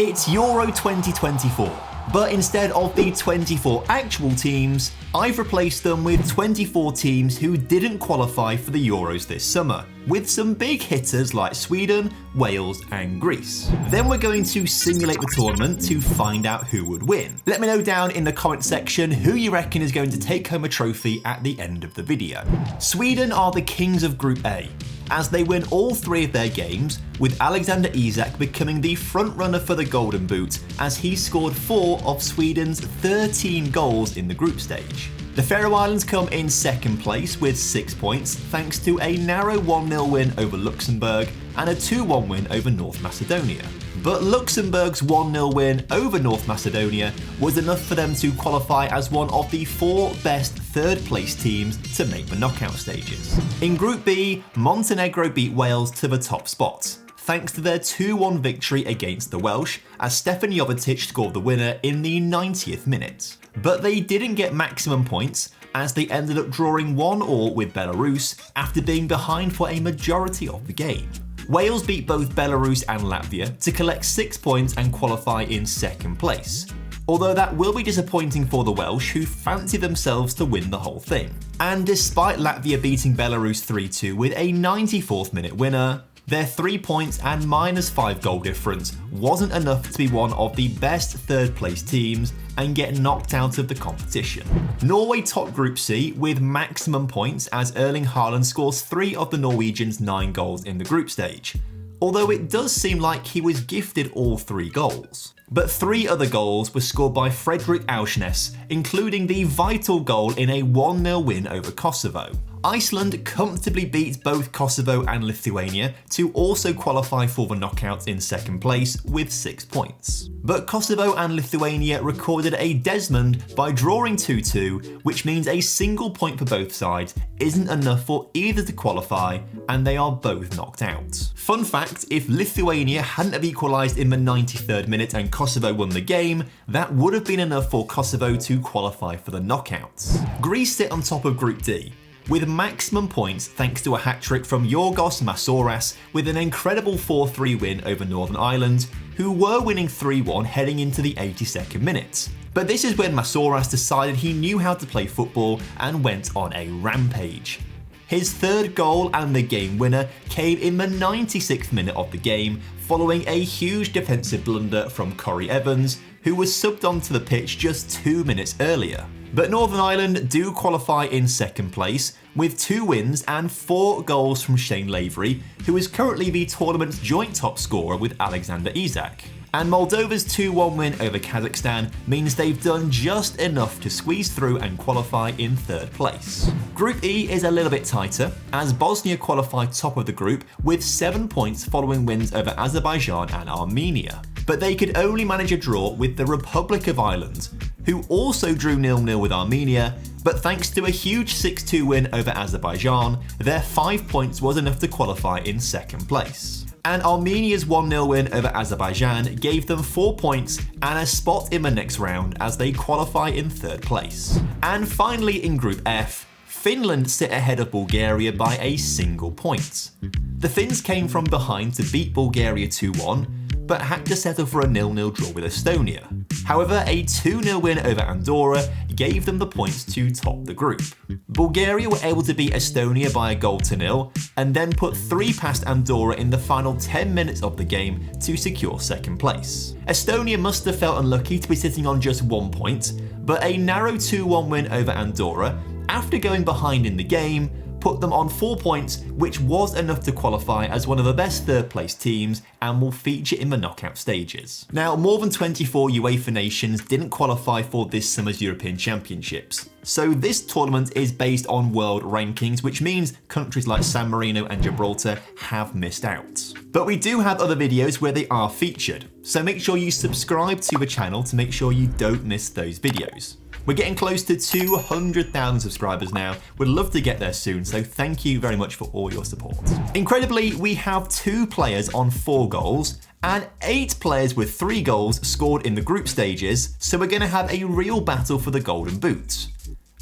It's Euro 2024, but instead of the 24 actual teams, I've replaced them with 24 teams who didn't qualify for the Euros this summer, with some big hitters like Sweden, Wales and Greece. Then we're going to simulate the tournament to find out who would win. Let me know down in the comment section who you reckon is going to take home a trophy at the end of the video. Sweden are the kings of Group A, as they win all 3 of their games, with Alexander Isak becoming the front-runner for the Golden Boot as he scored 4 of Sweden's 13 goals in the group stage. The Faroe Islands come in second place with 6 points thanks to a narrow 1-0 win over Luxembourg and a 2-1 win over North Macedonia. But Luxembourg's 1-0 win over North Macedonia was enough for them to qualify as one of the 4 best third-place teams to make the knockout stages. In Group B, Montenegro beat Wales to the top spot, thanks to their 2-1 victory against the Welsh, as Stefan Jovetic scored the winner in the 90th minute. But they didn't get maximum points, as they ended up drawing 1-1 with Belarus after being behind for a majority of the game. Wales beat both Belarus and Latvia to collect 6 points and qualify in second place, although that will be disappointing for the Welsh, who fancy themselves to win the whole thing. And despite Latvia beating Belarus 3-2 with a 94th minute winner, their 3 points and -5 goal difference wasn't enough to be one of the best third place teams and get knocked out of the competition. Norway top Group C with maximum points, as Erling Haaland scores 3 of the Norwegians' 9 goals in the group stage, although it does seem like he was gifted all 3 goals. But 3 other goals were scored by Fredrik Aursnes, including the vital goal in a 1-0 win over Kosovo. Iceland comfortably beat both Kosovo and Lithuania to also qualify for the knockouts in second place with 6 points. But Kosovo and Lithuania recorded a Desmond by drawing 2-2, which means a single point for both sides isn't enough for either to qualify, and they are both knocked out. Fun fact, if Lithuania hadn't have equalised in the 93rd minute and Kosovo won the game, that would have been enough for Kosovo to qualify for the knockouts. Greece sit on top of Group D, with maximum points thanks to a hat-trick from Yorgos Masouras with an incredible 4-3 win over Northern Ireland, who were winning 3-1 heading into the 82nd minute. But this is when Masouras decided he knew how to play football and went on a rampage. His 3rd goal and the game winner came in the 96th minute of the game, following a huge defensive blunder from Corey Evans, who was subbed onto the pitch just 2 minutes earlier. But Northern Ireland do qualify in second place, with 2 wins and 4 goals from Shane Lavery, who is currently the tournament's joint top scorer with Alexander Isak. And Moldova's 2-1 win over Kazakhstan means they've done just enough to squeeze through and qualify in 3rd place. Group E is a little bit tighter, as Bosnia qualified top of the group with 7 points following wins over Azerbaijan and Armenia. But they could only manage a draw with the Republic of Ireland, who also drew 0-0 with Armenia, but thanks to a huge 6-2 win over Azerbaijan, their 5 points was enough to qualify in second place. And Armenia's 1-0 win over Azerbaijan gave them 4 points and a spot in the next round as they qualify in 3rd place. And finally in Group F, Finland sit ahead of Bulgaria by a single point. The Finns came from behind to beat Bulgaria 2-1, but had to settle for a 0-0 draw with Estonia. However, a 2-0 win over Andorra gave them the points to top the group. Bulgaria were able to beat Estonia by a 1-0, and then put 3 past Andorra in the final 10 minutes of the game to secure second place. Estonia must have felt unlucky to be sitting on just 1 point, but a narrow 2-1 win over Andorra, after going behind in the game, put them on 4 points, which was enough to qualify as one of the best 3rd place teams and will feature in the knockout stages. Now, more than 24 UEFA nations didn't qualify for this summer's European Championships, so this tournament is based on world rankings, which means countries like San Marino and Gibraltar have missed out. But we do have other videos where they are featured, so make sure you subscribe to the channel to make sure you don't miss those videos. We're getting close to 200,000 subscribers now. We'd love to get there soon, so thank you very much for all your support. Incredibly, we have 2 players on 4 goals and 8 players with 3 goals scored in the group stages, so we're going to have a real battle for the Golden Boot.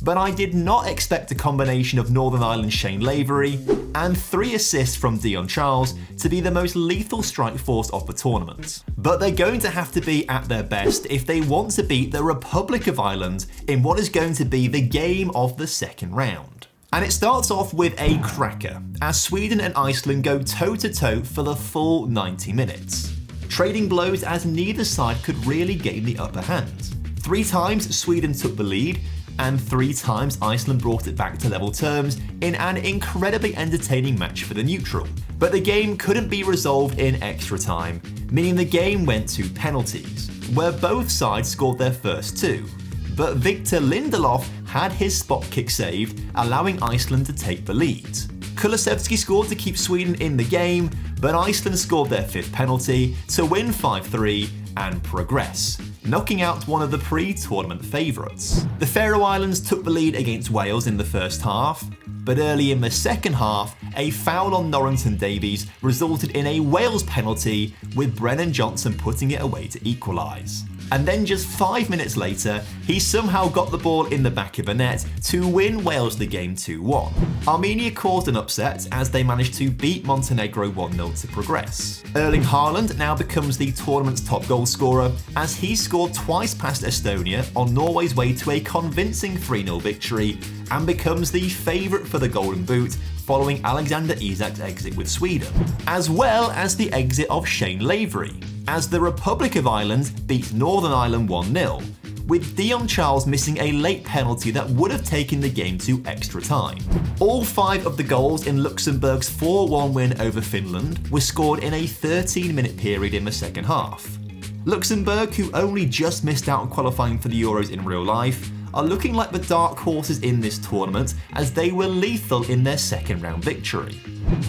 But I did not expect a combination of Northern Ireland's Shane Lavery and 3 assists from Dion Charles to be the most lethal strike force of the tournament. But they're going to have to be at their best if they want to beat the Republic of Ireland in what is going to be the game of the second round. And it starts off with a cracker, as Sweden and Iceland go toe-to-toe for the full 90 minutes. Trading blows as neither side could really gain the upper hand. 3 times Sweden took the lead, and 3 times Iceland brought it back to level terms in an incredibly entertaining match for the neutral. But the game couldn't be resolved in extra time, meaning the game went to penalties, where both sides scored their first 2. But Victor Lindelof had his spot kick saved, allowing Iceland to take the lead. Kulusevski scored to keep Sweden in the game, but Iceland scored their 5th penalty to win 5-3 and progress, knocking out one of the pre-tournament favourites. The Faroe Islands took the lead against Wales in the first half, but early in the second half, a foul on Norrington Davies resulted in a Wales penalty, with Brennan Johnson putting it away to equalise. And then just 5 minutes later, he somehow got the ball in the back of the net to win Wales the game 2-1. Armenia caused an upset as they managed to beat Montenegro 1-0 to progress. Erling Haaland now becomes the tournament's top goal scorer, as he scored twice past Estonia on Norway's way to a convincing 3-0 victory, and becomes the favourite for the Golden Boot following Alexander Isak's exit with Sweden, as well as the exit of Shane Lavery, as the Republic of Ireland beat Northern Ireland 1-0, with Dion Charles missing a late penalty that would have taken the game to extra time. All 5 of the goals in Luxembourg's 4-1 win over Finland were scored in a 13-minute period in the second half. Luxembourg, who only just missed out on qualifying for the Euros in real life, are looking like the dark horses in this tournament, as they were lethal in their second round victory.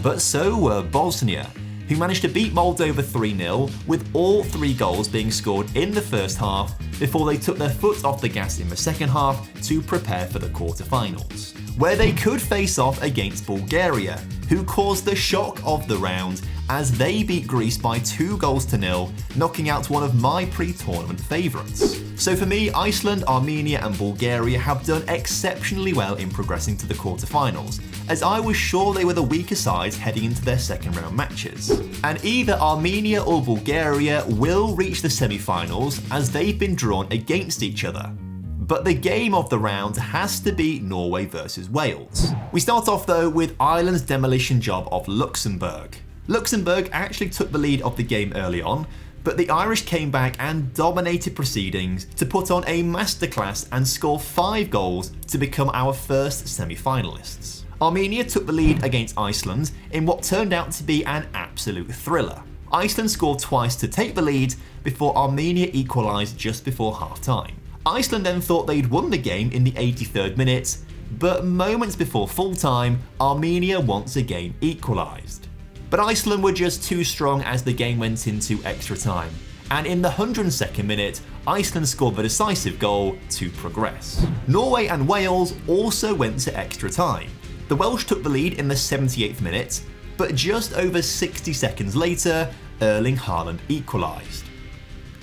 But so were Bosnia, who managed to beat Moldova 3-0, with all 3 goals being scored in the first half before they took their foot off the gas in the second half to prepare for the quarterfinals, where they could face off against Bulgaria, who caused the shock of the round as they beat Greece by 2-0, knocking out one of my pre-tournament favourites. So for me, Iceland, Armenia and Bulgaria have done exceptionally well in progressing to the quarterfinals, as I was sure they were the weaker sides heading into their second round matches. And either Armenia or Bulgaria will reach the semi-finals, as they've been drawn against each other. But the game of the round has to be Norway versus Wales. We start off though with Ireland's demolition job of Luxembourg. Luxembourg actually took the lead of the game early on, but the Irish came back and dominated proceedings to put on a masterclass and score 5 goals to become our first semi-finalists. Armenia took the lead against Iceland in what turned out to be an absolute thriller. Iceland scored twice to take the lead before Armenia equalised just before half-time. Iceland then thought they'd won the game in the 83rd minute, but moments before full-time, Armenia once again equalised. But Iceland were just too strong as the game went into extra time, and in the 102nd minute, Iceland scored the decisive goal to progress. Norway and Wales also went to extra time. The Welsh took the lead in the 78th minute, but just over 60 seconds later, Erling Haaland equalised.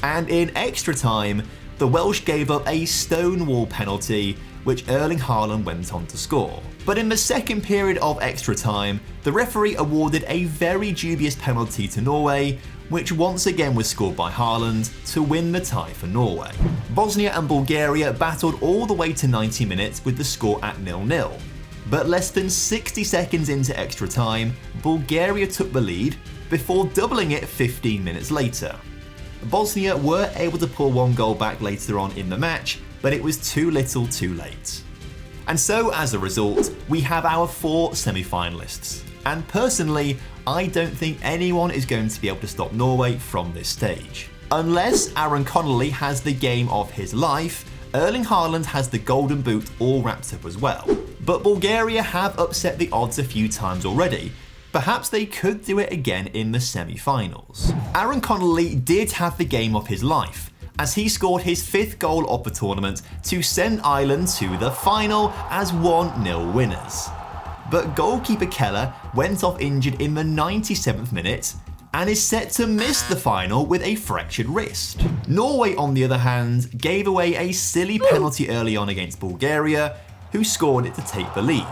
And in extra time, the Welsh gave up a stonewall penalty, which Erling Haaland went on to score. But in the second period of extra time, the referee awarded a very dubious penalty to Norway, which once again was scored by Haaland to win the tie for Norway. Bosnia and Bulgaria battled all the way to 90 minutes with the score at 0-0. But less than 60 seconds into extra time, Bulgaria took the lead before doubling it 15 minutes later. Bosnia were able to pull 1 goal back later on in the match, but it was too little too late. And so as a result, we have our 4 semi-finalists. And personally, I don't think anyone is going to be able to stop Norway from this stage. Unless Aaron Connolly has the game of his life, Erling Haaland has the Golden Boot all wrapped up as well. But Bulgaria have upset the odds a few times already. Perhaps they could do it again in the semi-finals. Aaron Connolly did have the game of his life, as he scored his 5th goal of the tournament to send Ireland to the final as 1-0 winners. But goalkeeper Keller went off injured in the 97th minute and is set to miss the final with a fractured wrist. Norway, on the other hand, gave away a silly penalty early on against Bulgaria, who scored it to take the lead.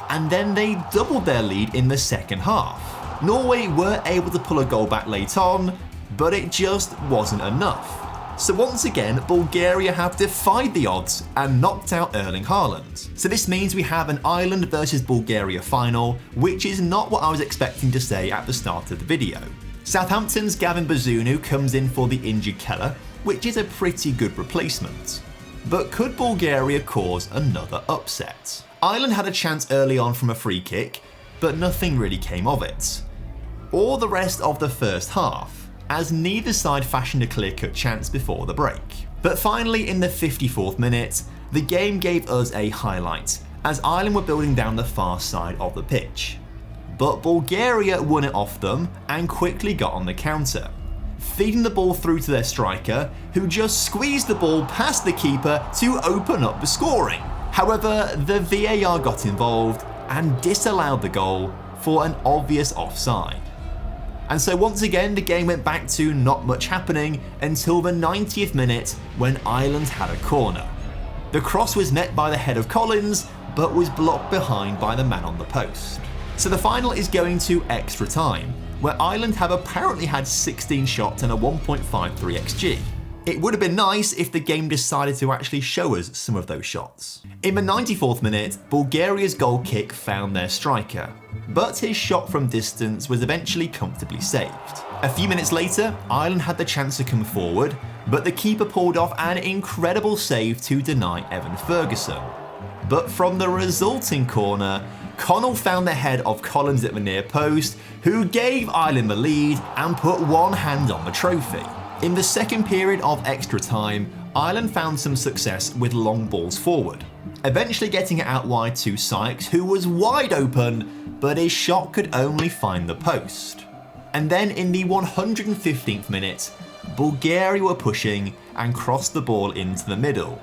And then they doubled their lead in the second half. Norway were able to pull a goal back late on, but it just wasn't enough. So once again, Bulgaria have defied the odds and knocked out Erling Haaland. So this means we have an Ireland versus Bulgaria final, which is not what I was expecting to say at the start of the video. Southampton's Gavin Bazunu comes in for the injured Keller, which is a pretty good replacement. But could Bulgaria cause another upset? Ireland had a chance early on from a free kick, but nothing really came of it. Or the rest of the first half, as neither side fashioned a clear-cut chance before the break. But finally, in the 54th minute, the game gave us a highlight, as Ireland were building down the far side of the pitch. But Bulgaria won it off them and quickly got on the counter, feeding the ball through to their striker, who just squeezed the ball past the keeper to open up the scoring. However, the VAR got involved and disallowed the goal for an obvious offside. And so once again, the game went back to not much happening until the 90th minute when Ireland had a corner. The cross was met by the head of Collins, but was blocked behind by the man on the post. So the final is going to extra time, where Ireland have apparently had 16 shots and a 1.53 XG. It would have been nice if the game decided to actually show us some of those shots. In the 94th minute, Bulgaria's goal kick found their striker, but his shot from distance was eventually comfortably saved. A few minutes later, Ireland had the chance to come forward, but the keeper pulled off an incredible save to deny Evan Ferguson. But from the resulting corner, Connell found the head of Collins at the near post, who gave Ireland the lead and put one hand on the trophy. In the second period of extra time, Ireland found some success with long balls forward, eventually getting it out wide to Sykes, who was wide open, but his shot could only find the post. And then in the 115th minute, Bulgaria were pushing and crossed the ball into the middle,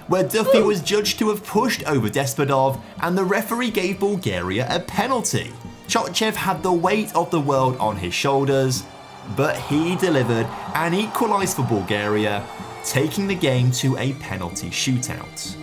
where Duffy was judged to have pushed over Despodov, and the referee gave Bulgaria a penalty. Chotchev had the weight of the world on his shoulders, but he delivered and equalised for Bulgaria, taking the game to a penalty shootout.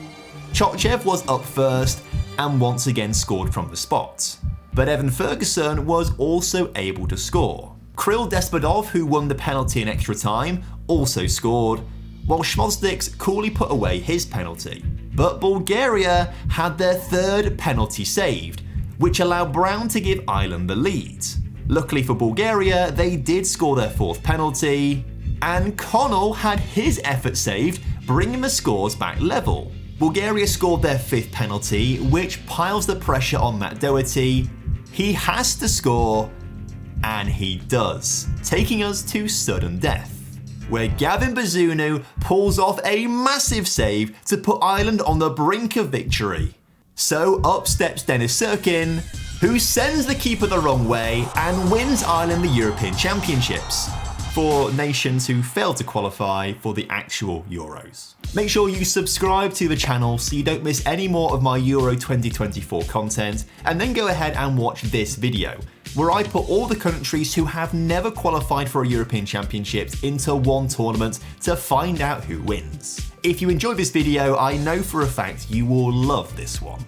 Chotchev was up first and once again scored from the spot, but Evan Ferguson was also able to score. Kirill Despodov, who won the penalty in extra time, also scored, while Schmozdiks coolly put away his penalty. But Bulgaria had their third penalty saved, which allowed Brown to give Ireland the lead. Luckily for Bulgaria, they did score their fourth penalty, and Connell had his effort saved, bringing the scores back level. Bulgaria scored their fifth penalty, which piles the pressure on Matt Doherty. He has to score, and he does, taking us to sudden death, where Gavin Bazunu pulls off a massive save to put Ireland on the brink of victory. So up steps Dennis Sirkin, who sends the keeper the wrong way and wins Ireland the European Championships, for nations who failed to qualify for the actual Euros. Make sure you subscribe to the channel so you don't miss any more of my Euro 2024 content, and then go ahead and watch this video, where I put all the countries who have never qualified for a European Championships into one tournament to find out who wins. If you enjoyed this video, I know for a fact you will love this one.